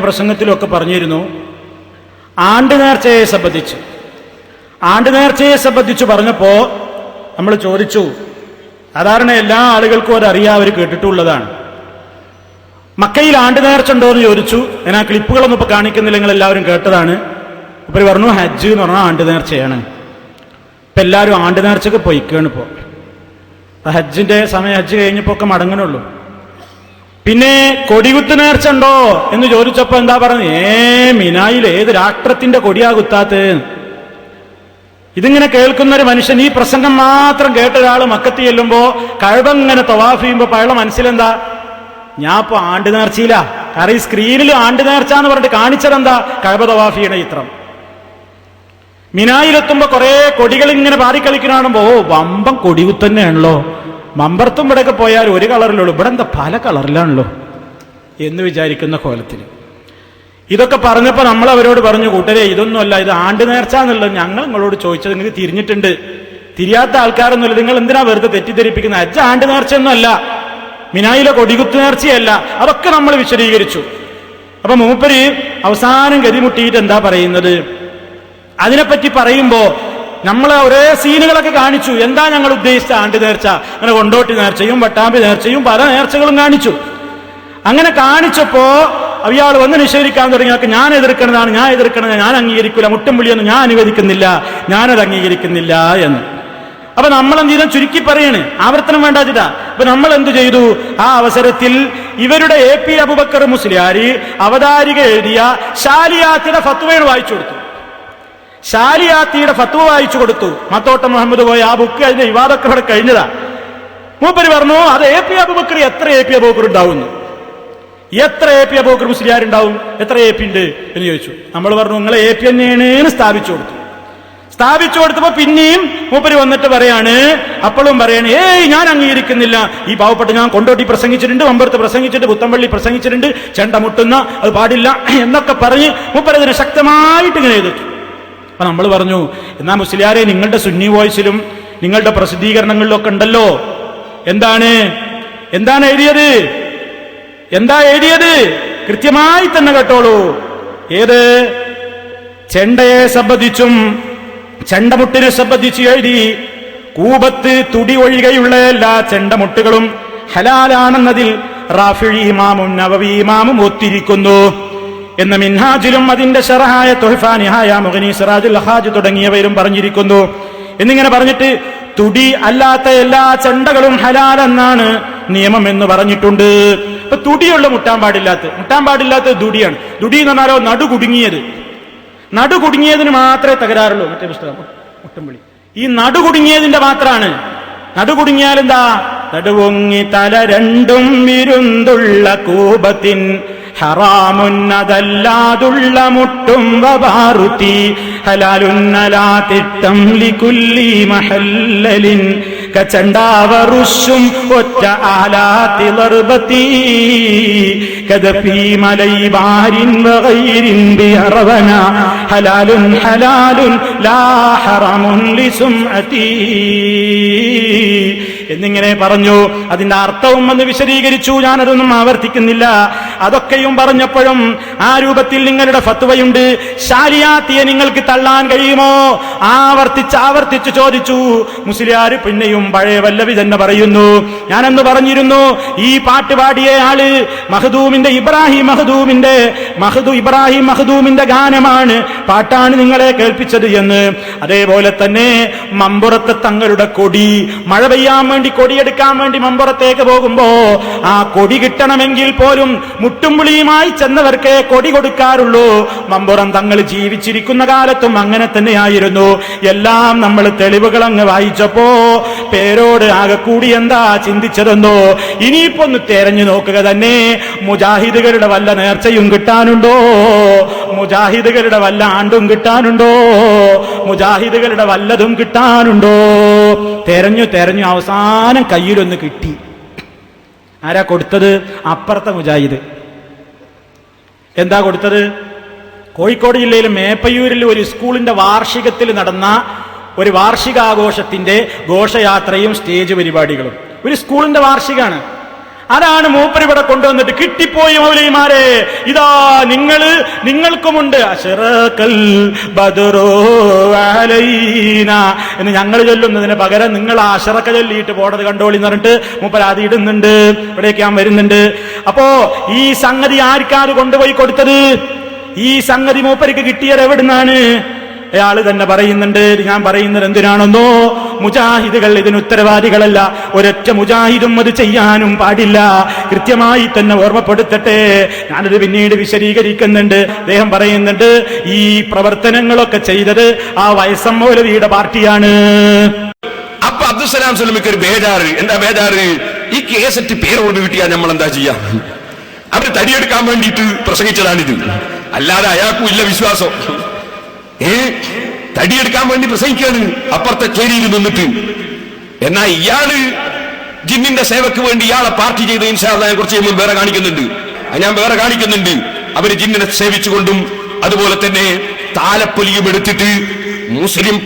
പ്രസംഗത്തിലൊക്കെ പറഞ്ഞിരുന്നു ആണ്ട് നേർച്ചയെ സംബന്ധിച്ച് പറഞ്ഞപ്പോ നമ്മൾ ചോദിച്ചു, സാധാരണ എല്ലാ ആളുകൾക്കും അതറിയാം, അവർ കേട്ടിട്ടുള്ളതാണ്. മക്കയിൽ ആണ്ട് നേർച്ച ഉണ്ടോ എന്ന് ചോദിച്ചു. ഞാൻ ആ ക്ലിപ്പുകളൊന്നും ഇപ്പൊ കാണിക്കുന്നില്ല, നിങ്ങൾ എല്ലാവരും കേട്ടതാണ്. ഇപ്പൊ പറഞ്ഞു ഹജ്ജ് എന്ന് പറഞ്ഞാൽ ആണ്ട് നേർച്ചയാണ്. ഇപ്പൊ എല്ലാവരും ആണ്ട് നേർച്ചക്ക് പൊയ്ക്കാണ്. ഇപ്പോ ഹജ്ജിന്റെ സമയം, ഹജ്ജ് കഴിഞ്ഞപ്പോ ഒക്കെ മടങ്ങണുള്ളൂ. പിന്നെ കൊടികുത്ത് നേർച്ച ഉണ്ടോ എന്ന് ചോദിച്ചപ്പോ എന്താ പറഞ്ഞത്? മിനായിൽ ഏത് രാഷ്ട്രത്തിന്റെ കൊടിയാ കുത്താത്ത്? ഇതിങ്ങനെ കേൾക്കുന്ന ഒരു മനുഷ്യൻ, ഈ പ്രസംഗം മാത്രം കേട്ട ഒരാൾ മക്കത്ത് ചെല്ലുമ്പോ കഅബ ഇങ്ങനെ തവാഫ് ചെയ്യുമ്പോ അയാളുടെ മനസ്സിലെന്താ? ഞാൻ ഇപ്പൊ ആണ്ട് നേർച്ചയില്ല. കാരണം ഈ സ്ക്രീനിൽ ആണ്ട് നേർച്ച എന്ന് പറഞ്ഞിട്ട് കാണിച്ചതെന്താ? കഅബ തവാഫ് ചെയ്യണ ചിത്രം. മിനായിലെത്തുമ്പോ കുറെ കൊടികൾ ഇങ്ങനെ പാറിക്കളിക്കണാണുമ്പോ വമ്പം കൊടികുത്ത് തന്നെയാണല്ലോ. മമ്പർത്തും ഇവിടെയൊക്കെ പോയാൽ ഒരു കളറിലുള്ളൂ, ഇവിടെ എന്താ പല കളറിലാണല്ലോ എന്ന് വിചാരിക്കുന്ന കോലത്തിൽ. ഇതൊക്കെ പറഞ്ഞപ്പോ നമ്മൾ അവരോട് പറഞ്ഞു, കൂട്ടരെ ഇതൊന്നുമല്ല, ഇത് ആണ്ട് നേർച്ച എന്നുള്ളത് ഞങ്ങൾ നിങ്ങളോട് ചോദിച്ചത് നിങ്ങൾക്ക് തിരിഞ്ഞിട്ടുണ്ട്. തിരിയാത്ത ആൾക്കാരൊന്നുമില്ല, നിങ്ങൾ എന്തിനാ വെറുതെ തെറ്റിദ്ധരിപ്പിക്കുന്നത്? ഹജ്ജ് ആണ്ട് നേർച്ചയൊന്നുമല്ല, മിനായിലെ കൊടികുത്ത് നേർച്ചയല്ല. അതൊക്കെ നമ്മൾ വിശദീകരിച്ചു. അപ്പൊ മൂപ്പര് അവസാനം ഗതിമുട്ടിയിട്ട് എന്താ പറയുന്നത്? അതിനെപ്പറ്റി പറയുമ്പോ നമ്മൾ ഒരേ സീനുകളൊക്കെ കാണിച്ചു. എന്താ ഞങ്ങൾ ഉദ്ദേശിച്ച ആണ്ട് നേർച്ച? അങ്ങനെ കൊണ്ടോട്ടി നേർച്ചയും വട്ടാമ്പി നേർച്ചയും പല നേർച്ചകളും കാണിച്ചു. അങ്ങനെ കാണിച്ചപ്പോ അയാൾ വന്ന് നിഷേധിക്കാൻ തുടങ്ങിയൊക്കെ ഞാൻ എതിർക്കണതാണ്, ഞാൻ അംഗീകരിക്കില്ല, മുട്ടും വിളിയൊന്നും ഞാൻ അനുവദിക്കുന്നില്ല, ഞാനത് അംഗീകരിക്കുന്നില്ല എന്ന്. അപ്പൊ നമ്മൾ എന്ത് ചെയ്താൽ ചുരുക്കി പറയാണ്, ആവർത്തനം വേണ്ടാച്ചിട്ടാ. അപ്പൊ നമ്മൾ എന്തു ചെയ്തു? ആ അവസരത്തിൽ ഇവരുടെ AP അബൂബക്കർ മുസ്ലിയാരി അവതാരിക എഴുതിയ ശാലിയാത്തിയുടെ ഫത്വയാണ് വായിച്ചു കൊടുത്തു. ശാലിയാത്തിയുടെ ഫത്വ വായിച്ചു കൊടുത്തു. മത്തോട്ടം മുഹമ്മദ് പോയ ആ ബുക്ക് അതിന്റെ വിവാദമൊക്കെ ഇവിടെ കഴിഞ്ഞതാ. മൂപ്പര് പറഞ്ഞു, അത് AP അബൂബക്കർ എത്ര AP അബൂബക്കർ ഉണ്ടാവുന്നു, എത്ര AP അബൂബക്കർ മുസ്ലിയാരുണ്ടാവും, എത്ര AP ഉണ്ട് എന്ന് ചോദിച്ചു. നമ്മൾ പറഞ്ഞു നിങ്ങളെ AP തന്നെയാണ് സ്ഥാപിച്ചു കൊടുത്തു. സ്ഥാപിച്ചു കൊടുത്തപ്പോ പിന്നെയും മൂപ്പര് വന്നിട്ട് പറയാണ്, അപ്പോഴും പറയാണ്, ഞാൻ അംഗീകരിക്കുന്നില്ല, ഈ പാവപ്പെട്ട ഞാൻ കൊണ്ടോട്ടി പ്രസംഗിച്ചിട്ടുണ്ട്, മമ്പർത്ത് പ്രസംഗിച്ചിട്ടുണ്ട്, പുത്തമ്പള്ളി പ്രസംഗിച്ചിട്ടുണ്ട്, ചെണ്ട മുട്ടുന്ന അത് പാടില്ല എന്നൊക്കെ പറഞ്ഞ് മൂപ്പര് അതിനെ ശക്തമായിട്ട് ഇങ്ങനെ എതിർത്തു. അപ്പൊ നമ്മൾ പറഞ്ഞു, എന്നാ മുസ്ലിയാരെ നിങ്ങളുടെ സുന്നി വോയിസിലും നിങ്ങളുടെ പ്രസിദ്ധീകരണങ്ങളിലും ഒക്കെ ഉണ്ടല്ലോ, എന്താണ് എഴുതിയത്? എന്താ എഴുതിയത്? കൃത്യമായി തന്നെ കേട്ടോളൂ. ഏത് ചെണ്ടയെ സംബന്ധിച്ചും ചെണ്ടമുട്ടിനെ സംബന്ധിച്ച് എഴുതി, കൂബത്ത് തുടി ഒഴികെയുള്ള എല്ലാ ചെണ്ടമുട്ടുകളും ഹലാലാണെന്നതിൽ റാഫിഈ ഇമാമും നവവി ഇമാമും ഒത്തിരിക്കുന്നു എന്ന് മിൻഹാജിലും അതിന്റെ ശറഹായ തുഹ്ഫ, നിഹായ, മുഗ്നി, സിറാജുൽ ഹാജ് തുടങ്ങിയവയിലും പറഞ്ഞിരിക്കുന്നു എന്നിങ്ങനെ പറഞ്ഞിട്ട് തുടി അല്ലാത്ത എല്ലാ ചെണ്ടകളും ഹലാലെന്നാണ് നിയമം എന്ന് പറഞ്ഞിട്ടുണ്ട്. ഇപ്പൊ തുടിയുള്ള മുട്ടാൻ പാടില്ലാത്ത ദുടിയാണ്. ദുടി എന്ന് പറഞ്ഞാലോ നടുകുടുങ്ങിയതിന് മാത്രമേ തകരാറുള്ളൂ. മറ്റേ പുസ്തകം മുട്ടംവിളി ഈ നടുകുടുങ്ങിയതിന്റെ മാത്രമാണ്. നടുകുടുങ്ങിയാൽ എന്താ? നടുവൊങ്ങി തല രണ്ടും വിരുന്തുള്ള കൂപത്തിൻ ഹറാമുന്നതല്ലാതുള്ള മുട്ടും വബാറുത്തി ഹലാലുന്നലാ തിട്ടം ലികുല്ലി മഹല്ലലിൻ കചണ്ടാവറുഷും ഒറ്റ ആലാത്തി ലർബത്തി കദഫി മലൈബാരിൻ വഗൈരിൻ ബിഅറവന ഹലാലുൻ ലാ ഹറമുൻ ലിസുംഅതി എന്നിങ്ങനെ പറഞ്ഞു. അതിന്റെ അർത്ഥവും എന്ന് വിശദീകരിച്ചു. ഞാനതൊന്നും ആവർത്തിക്കുന്നില്ല. അതൊക്കെയും പറഞ്ഞപ്പോഴും ആ രൂപത്തിൽ നിങ്ങളുടെ ഫത്വയുണ്ട്, ശാലിയാത്തിയെ നിങ്ങൾക്ക് തള്ളാൻ കഴിയുമോ? ആവർത്തിച്ച് ചോദിച്ചു. മുസ്ലിയാര് പിന്നെയും പഴയ വല്ലവി തന്നെ പറയുന്നു. ഞാനെന്ന് പറഞ്ഞിരുന്നു, ഈ പാട്ട് പാടിയ ആള് ഇബ്രാഹിം മഖ്ദൂമിന്റെ ഗാനമാണ്, പാട്ടാണ് നിങ്ങളെ കേൾപ്പിച്ചത് എന്ന്. അതേപോലെ തന്നെ മമ്പുറത്തെ തങ്ങളുടെ കൊടി, മഴ പെയ്യാൻ വേണ്ടി കൊടിയെടുക്കാൻ വേണ്ടി മമ്പുറത്തേക്ക് പോകുമ്പോ ആ കൊടി കിട്ടണമെങ്കിൽ പോലും മുട്ടുംവിളിയുമായി ചെന്നവർക്കേ കൊടി കൊടുക്കാറുള്ളൂ. മമ്പുറം തങ്ങൾ ജീവിച്ചിരിക്കുന്ന കാലത്തും അങ്ങനെ തന്നെയായിരുന്നു. എല്ലാം നമ്മൾ തെളിവുകൾ അങ്ങ് വായിച്ചപ്പോ പേരോട് ആകെ കൂടി എന്താ ചിന്തിച്ചതെന്നോ? ഇനിയിപ്പോ ഒന്ന് തെരഞ്ഞു നോക്കുക തന്നെ. മുജാഹിദുകളുടെ വല്ല നേർച്ചയും കിട്ടാനുണ്ടോ? മുജാഹിദുകളുടെ വല്ല ആണ്ടും കിട്ടാനുണ്ടോ? മുജാഹിദുകളുടെ വല്ലതും കിട്ടാനുണ്ടോ? തെരഞ്ഞു അവസാനം കയ്യിലൊന്ന് കിട്ടി. ആരാ കൊടുത്തത്? അപ്പുറത്തെ മുജാഹിദ്. എന്താ കൊടുത്തത്? കോഴിക്കോട് ജില്ലയിലെ മേപ്പയ്യൂരിൽ ഒരു സ്കൂളിന്റെ വാർഷികത്തിൽ നടന്ന ഒരു വാർഷികാഘോഷത്തിന്റെ ഘോഷയാത്രയും സ്റ്റേജ് പരിപാടികളും. ഒരു സ്കൂളിന്റെ വാർഷികമാണ്. അതാണ് മൂപ്പര് ഇവിടെ കൊണ്ടുവന്നിട്ട് കിട്ടിപ്പോയി മൗലവിമാരെ, ഇതാ നിങ്ങൾക്കുമുണ്ട് അശ്റഖൽ ബദ്റു അലൈന എന്ന് ഞങ്ങൾ ചൊല്ലുന്നതിന് പകരം നിങ്ങൾ ആ അശ്റഖ ചൊല്ലിയിട്ട് പോടത് കണ്ടോളി എന്ന് പറഞ്ഞിട്ട് മൂപ്പര് അത് ഇടുന്നുണ്ട്. ഇവിടേക്ക് ഞാൻ വരുന്നുണ്ട്. അപ്പോ ഈ സംഗതി ആർക്കാത് കൊണ്ടുപോയി കൊടുത്തത്? ഈ സംഗതി മൂപ്പർക്ക് കിട്ടിയത് എവിടുന്നാണ്? അയാള് തന്നെ പറയുന്നുണ്ട്. ഞാൻ പറയുന്നത് എന്തിനാണെന്നോ, മുജാഹിദുകൾ ഇതിന് ഉത്തരവാദികളല്ല. ഒരൊറ്റ മുജാഹിദും അത് ചെയ്യാനും പാടില്ല. കൃത്യമായി തന്നെ ഓർമ്മപ്പെടുത്തട്ടെ. ഞാനത് പിന്നീട് വിശദീകരിക്കുന്നുണ്ട്. അദ്ദേഹം പറയുന്നുണ്ട് ഈ പ്രവർത്തനങ്ങളൊക്കെ ചെയ്തത് ആ വയസ്സം മൗലവിയുടെ പാർട്ടിയാണ്. അപ്പൊ അബ്ദുസലാം സ്വലമിക്ക് ഒരു ബേജാറ്. എന്താ ബേജാറ്? ഈ കേസറ്റ് പേരോട് കിട്ടിയാൽ നമ്മൾ എന്താ ചെയ്യാ? അവര് തടിയെടുക്കാൻ വേണ്ടിയിട്ട് പ്രസംഗിച്ചതാണിത്, അല്ലാതെ അയാൾക്കും ഇല്ല വിശ്വാസം. തടിയെടുക്കാൻ വേണ്ടി പ്രസംഗിക്കാണ് അപ്പുറത്തെ ചേരിയിൽ നിന്നിട്ട്. എന്നാ ഇയാള് ജിന്നിന്റെ സേവക്ക് വേണ്ടി ഇയാളെ പാർട്ടി ചെയ്ത് ഇൻഷാ അല്ലാഹ് കുറിച്ച് ഞാൻ വേറെ കാണിക്കുന്നുണ്ട്. അവര് ജിന്നിനെ സേവിച്ചുകൊണ്ടും അതുപോലെ തന്നെ താലപ്പൊലിയും എടുത്തിട്ട് മുസ്ലിം